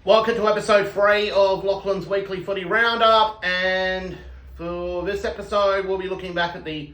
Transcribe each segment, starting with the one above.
Welcome to episode 3 of Lachlan's weekly footy roundup, and for this episode we'll be looking back at the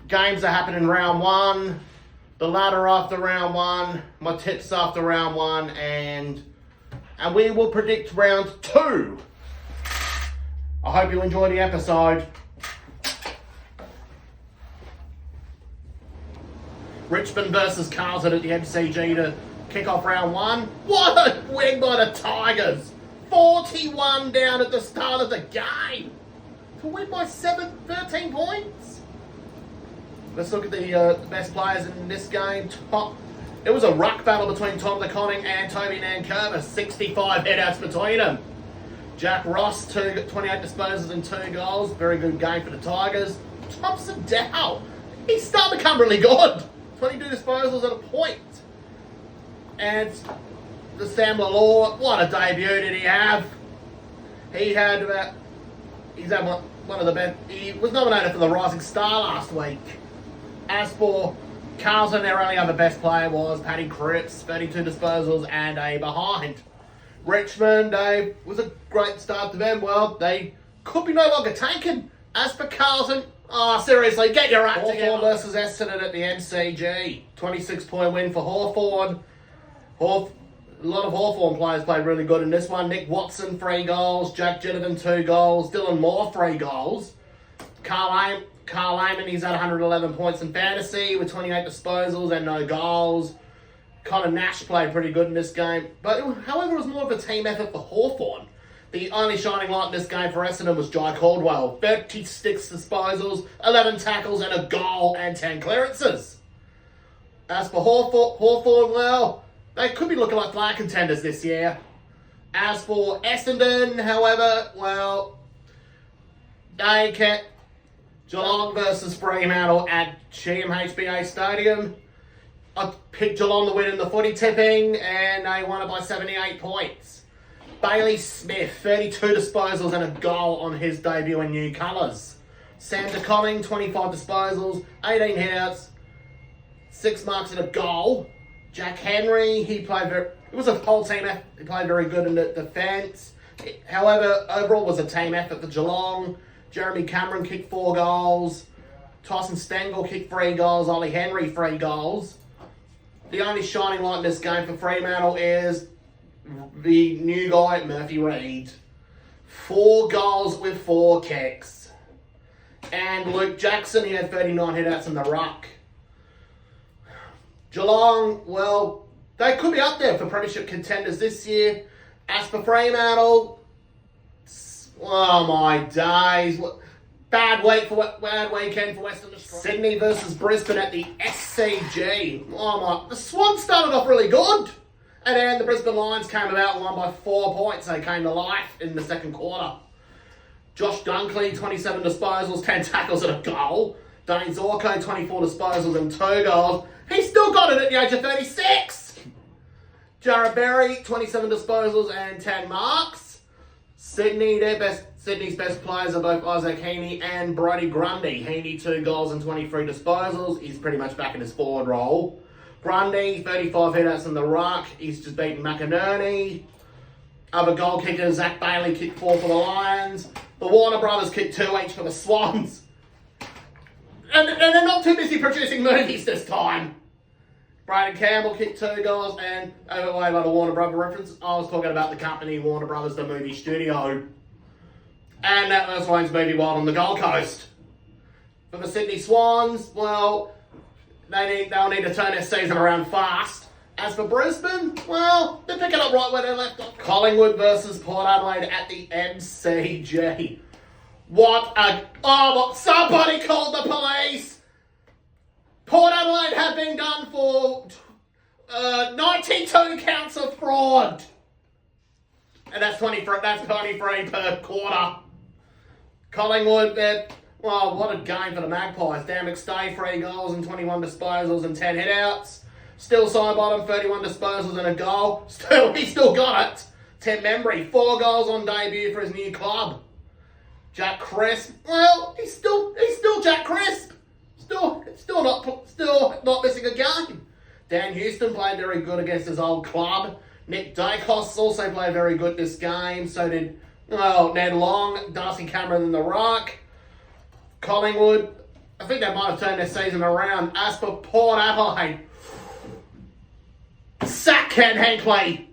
games that happened in round 1, the ladder after round 1, my tips after round 1, and we will predict round 2. I hope you enjoy the episode. Richmond versus Carlton at the MCG to kick off round 1. What a win by the Tigers! 41 down at the start of the game to win by 13 points. Let's look at the best players in this game. It was a ruck battle between Tom De Koning and Toby Nankervis. 65 headouts between them. Jack Ross, 28 disposals and 2 goals. Very good game for the Tigers. Thompson Dow, he's starting to become really good. 22 disposals and a point. And the Sam Law, what a debut did he have? He's had one of the best. He was nominated for the Rising Star last week. As for Carlton, their only other best player was Paddy Cripps, 32 disposals and a behind. Richmond, was a great start to them. Well, they could be no longer taken. As for Carlton, seriously, get your act together. Hawthorn versus Essendon at the MCG. 26-point win for Hawthorn. A lot of Hawthorn players played really good in this one. Nick Watson, 3 goals. Jack Ginnivan, 2 goals. Dylan Moore, 3 goals. Carl Lehman, he's at 111 points in fantasy with 28 disposals and no goals. Connor Nash played pretty good in this game. However, it was more of a team effort for Hawthorn. The only shining light in this game for Essendon was Jai Caldwell. 36 disposals, 11 tackles and a goal and 10 clearances. As for Hawthorn, well, they could be looking like flag contenders this year. As for Essendon, however, well, they kept Geelong versus Fremantle at GMHBA Stadium. I picked Geelong to win in the footy tipping, and they won it by 78 points. Bailey Smith, 32 disposals and a goal on his debut in new colours. Sam De Koning, 25 disposals, 18 hitouts, 6 marks and a goal. Jack Henry, it was a whole team effort. He played very good in the defence. However, overall it was a team effort for Geelong. Jeremy Cameron kicked 4 goals. Tyson Stengel kicked 3 goals. Ollie Henry, 3 goals. The only shining light in this game for Fremantle is the new guy, Murphy Reid. 4 goals with 4 kicks. And Luke Jackson, he had 39 hitouts in the ruck. Geelong, well, they could be up there for premiership contenders this year. As for Fremantle, oh my days. Bad weekend for Western Australia. Sydney versus Brisbane at the SCG. The Swans started off really good. And then the Brisbane Lions came about and won by 4 points. They came to life in the second quarter. Josh Dunkley, 27 disposals, 10 tackles and a goal. Dane Zorko, 24 disposals and 2 goals. He still got it at the age of 36. Jarrod Berry, 27 disposals and 10 marks. Sydney's best players are both Isaac Heaney and Brodie Grundy. Heaney, 2 goals and 23 disposals. He's pretty much back in his forward role. Grundy, 35 hitouts in the ruck. He's just beaten McInerney. Other goal kickers, Zach Bailey kicked 4 for the Lions. The Warner brothers kicked 2 each for the Swans. And they're not too busy producing movies this time. Braden Campbell kicked 2 goals, and overway by the Warner Brother reference, I was talking about the company Warner Brothers, the movie studio. And that was Wayne's movie Wild on the Gold Coast. For the Sydney Swans, well, they'll need to turn their season around fast. As for Brisbane, well, they're picking up right where they left off. Collingwood versus Port Adelaide at the MCG. Somebody called the police! Port Adelaide have been done for 92 counts of fraud. And that's 23 per quarter. Collingwood, what a game for the Magpies. Dan McStay, 3 goals and 21 disposals and 10 hitouts. Still Sidebottom, 31 disposals and a goal. He still got it. Tim Membry, 4 goals on debut for his new club. Jack Crisp, well, he's still Jack Crisp. Still not missing a game. Dan Houston played very good against his old club. Nick Dacos also played very good this game. So did, well, Ned Long, Darcy Cameron in the ruck. Collingwood, I think they might have turned their season around. As for Port Adelaide, sack Ken Hankley.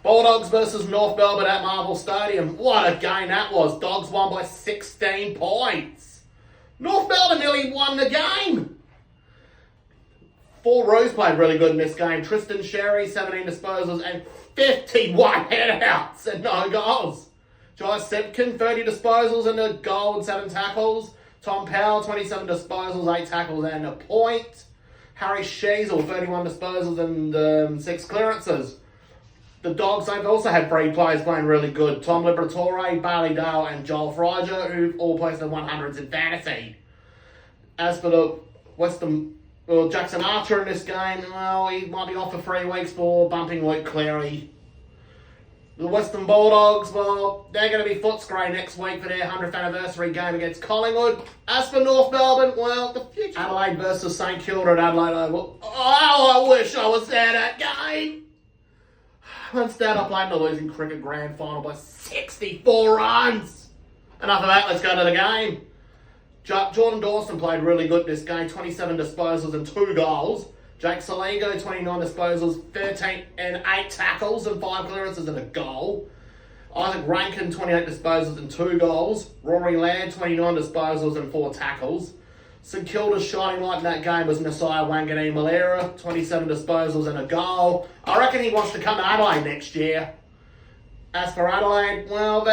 Bulldogs versus North Melbourne at Marvel Stadium. What a game that was. Dogs won by 16 points. North Melbourne nearly won the game. 4 Roos played really good in this game. Tristan Sherry, 17 disposals and 51 headouts and no goals. Jai Simpkin, 30 disposals and a goal and 7 tackles. Tom Powell, 27 disposals, 8 tackles and a point. Harry Sheasel, 31 disposals and 6 clearances. The Dogs, they've also had 3 players playing really good. Tom Liberatore, Bailey Dale and Joel Freiger, who've all posted 100s in fantasy. As for the Western, well, Jackson Archer in this game, well, he might be off for 3 weeks for bumping Luke Cleary. The Western Bulldogs, well, they're going to be Footscray next week for their 100th anniversary game against Collingwood. As for North Melbourne, well, the future. Adelaide versus St Kilda at Adelaide Oval. Oh, I wish I was there that game. Instead, I played in the losing cricket grand final by 64 runs. Enough of that, let's go to the game. Jordan Dawson played really good this game, 27 disposals and 2 goals. Jake Saligo, 29 disposals, 13 and 8 tackles and 5 clearances and a goal. Isaac Rankin, 28 disposals and 2 goals. Rory Laird, 29 disposals and 4 tackles. St Kilda's shining light in that game was Nasiah Wanganeen Malera, 27 disposals and a goal. I reckon he wants to come to Adelaide next year. As for Adelaide, well,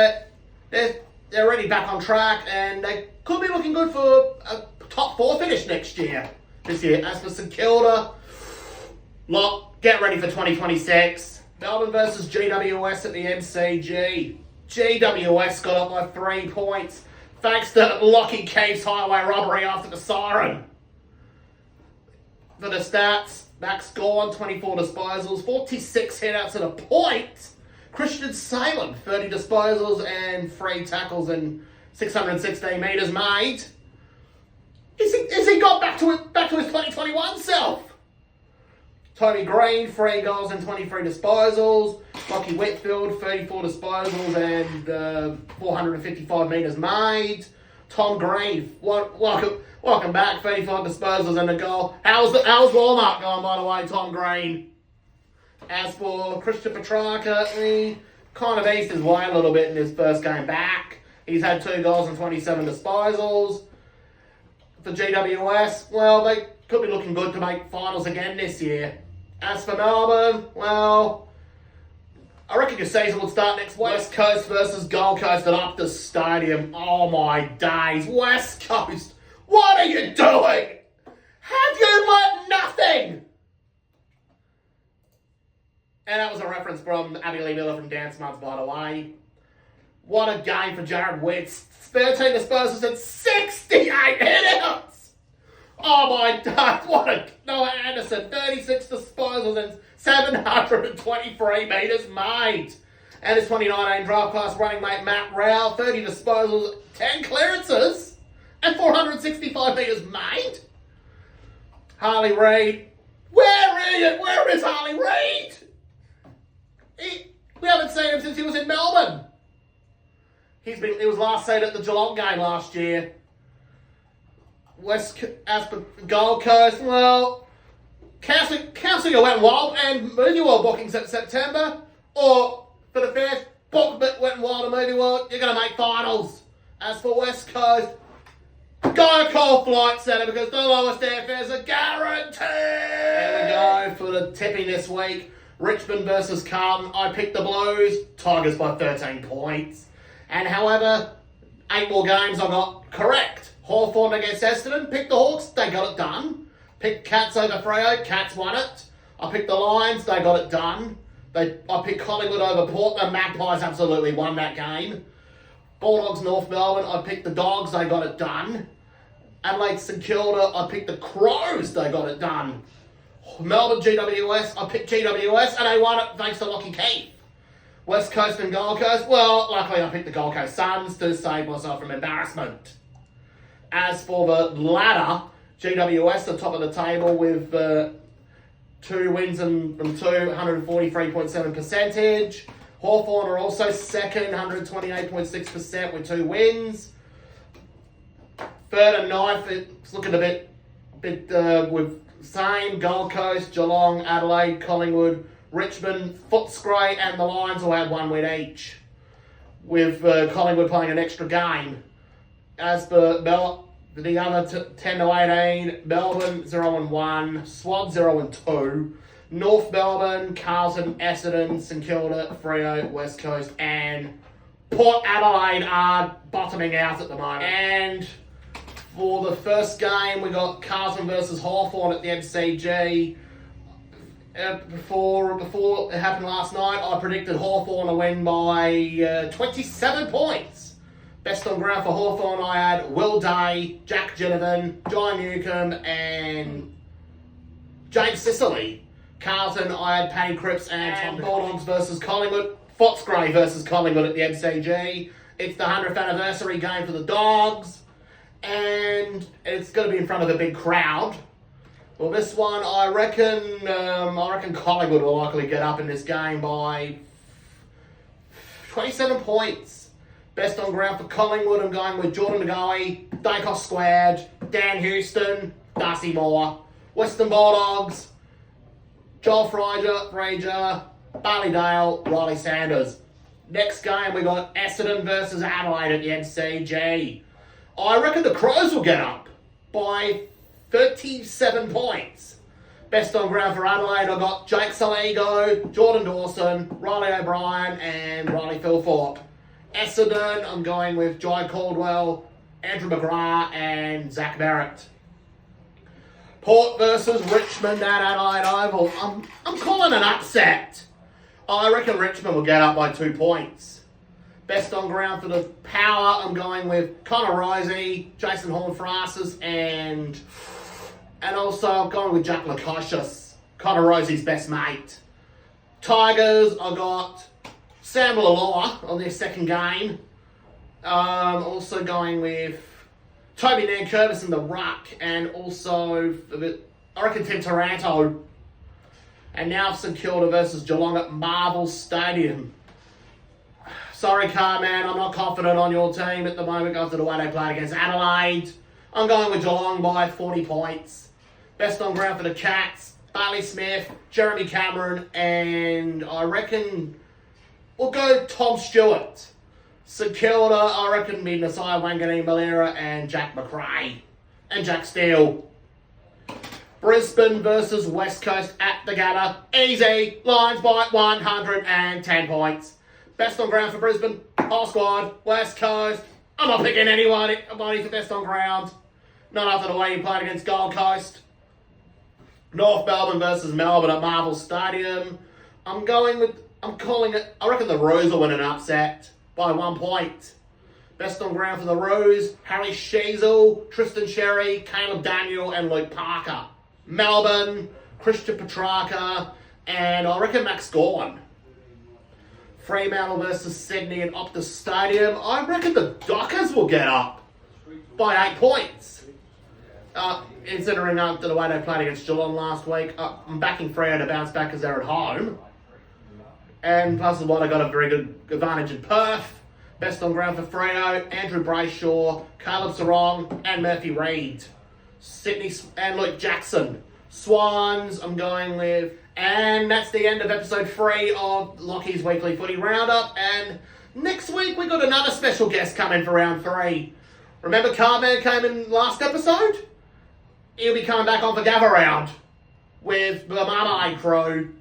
they're already back on track and they could be looking good for a top 4 finish next year. This year. As for St Kilda, look, get ready for 2026. Melbourne versus GWS at the MCG. GWS got up by 3 points. Thanks to Lachie Cave's highway robbery after the siren. For the stats, Max Gorn, 24 disposals, 46 headouts and a point. Christian Salem, 30 disposals and 3 tackles and 616 metres made. Is he got back to his 2021 self? Tony Green, 3 goals and 23 disposals. Lockie Whitfield, 34 disposals and 455 metres made. Tom Green, welcome back, 35 disposals and a goal. How's Walmart going, by the way, Tom Green? As for Christian Petrarca, he kind of eased his way a little bit in his first game back. He's had 2 goals and 27 disposals. For GWS, well, they could be looking good to make finals again this year. As for Melbourne, well, I reckon your season will start next week. West Coast versus Gold Coast at Optus Stadium. Oh my days. West Coast, what are you doing? Have you learnt nothing? And that was a reference from Abby Lee Miller from Dance Smarts, by the way. What a game for Jared Witts. 13 disposals and 68 headouts. Oh my God, what a... Noah Anderson, 36 disposals and 723 metres made. And his 2019 draft class running mate Matt Rowell, 30 disposals, 10 clearances, and 465 metres made. Harley Reid, where is Harley Reid? We haven't seen him since he was in Melbourne. He was last seen at the Geelong game last year. As for Gold Coast, well, cancel your Wet n Wild and Movie World bookings in September, or for the fans, book Wet n Wild and Movie World, you're going to make finals. As for West Coast, go call Flight Centre because the lowest airfares are guaranteed. There we go for the tipping this week. Richmond versus Carlton, I picked the Blues, Tigers by 13 points. And however, 8 more games I got correct. Hawthorn against Essendon, picked the Hawks, they got it done. Picked Cats over Freo, Cats won it. I picked the Lions, they got it done. I picked Collingwood over Port, the Magpies absolutely won that game. Bulldogs North Melbourne, I picked the Dogs, they got it done. Adelaide St Kilda, I picked the Crows, they got it done. Melbourne GWS, I picked GWS and they won it thanks to Lachie Keith. West Coast and Gold Coast, well, luckily I picked the Gold Coast Suns to save myself from embarrassment. As for the ladder, GWS the top of the table with 2 wins from 2, 143.7 percentage. Hawthorn are also second, 128.6% with 2 wins. Third and ninth, it's looking a bit with same. Gold Coast, Geelong, Adelaide, Collingwood, Richmond, Footscray, and the Lions will have 1 win each, with Collingwood playing an extra game. As for the other 10 to 18, Melbourne 0-1, Swans 0-2, North Melbourne, Carlton, Essendon, St Kilda, Freo, West Coast, and Port Adelaide are bottoming out at the moment. And for the first game, we got Carlton versus Hawthorn at the MCG. Before it happened last night, I predicted Hawthorn to win by 27 points. Best on ground for Hawthorn, I had Will Day, Jack Ginnivan, John Newcomb, and James Sicily. Carlton, I had Paddy Cripps and Tom Bulldogs versus Collingwood. Footscray versus Collingwood at the MCG. It's the 100th anniversary game for the Dogs, and it's going to be in front of a big crowd. Well, this one, I reckon Collingwood will likely get up in this game by 27 points. Best on ground for Collingwood, I'm going with Jordan McGoey, Dacos Squared, Dan Houston, Darcy Moore. Western Bulldogs, Joel Fraser, Barley Dale, Riley Sanders. Next game, we got Essendon versus Adelaide at the MCG. I reckon the Crows will get up by 37 points. Best on ground for Adelaide, I got Jake Saligo, Jordan Dawson, Riley O'Brien, and Riley Philthorpe. Essendon, I'm going with Jai Caldwell, Andrew McGrath, and Zach Barrett. Port versus Richmond at Adelaide Oval. I'm calling an upset. I reckon Richmond will get up by 2 points. Best on ground for the Power, I'm going with Connor Risey, Jason Horne-Francis, and also I'm going with Jack Lachie, Connor Risey's best mate. Tigers, I got Sam Lalor on their second game. Also going with Toby Nankervis in the ruck, and also I reckon Tim Taranto. And now St Kilda versus Geelong at Marvel Stadium. Sorry, Carman, I'm not confident on your team at the moment after the way they played against Adelaide. I'm going with Geelong by 40 points. Best on ground for the Cats, Bailey Smith, Jeremy Cameron, and I reckon we'll go Tom Stewart. St Kilda, I reckon me Nasiah Wanganeen-Malera and Jack McRae. And Jack Steele. Brisbane versus West Coast at the Gabba. Easy. Lions by 110 points. Best on ground for Brisbane. Whole squad. West Coast. I'm not picking anybody for best on ground. Not after the way you played against Gold Coast. North Melbourne versus Melbourne at Marvel Stadium. I'm calling it, I reckon the Roos will win an upset by 1 point. Best on ground for the Roos, Harry Sheasel, Tristan Sherry, Caleb Daniel, and Luke Parker. Melbourne, Christian Petrarca, and I reckon Max Gorn. Fremantle versus Sydney at Optus Stadium. I reckon the Dockers will get up by 8 points. Considering after the way they played against Geelong last week, I'm backing Freo to bounce back because they're at home. And plus, what I got a very good advantage in Perth. Best on ground for Freo, Andrew Brayshaw, Caleb Sarong, and Murphy Reid. Sydney and Luke Jackson. Swans, I'm going with. And that's the end of episode 3 of Lachie's Weekly Footy Roundup. And next week, we got another special guest coming for round 3. Remember Carman came in last episode? He'll be coming back on for Gather Round with the Marmalade Crew.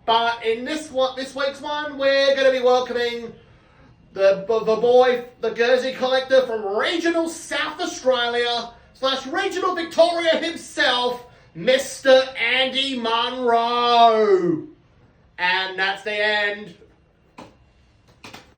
But in this week's one, we're going to be welcoming the Jersey collector from regional South Australia / regional Victoria himself, Mr. Andy Munro. And that's the end.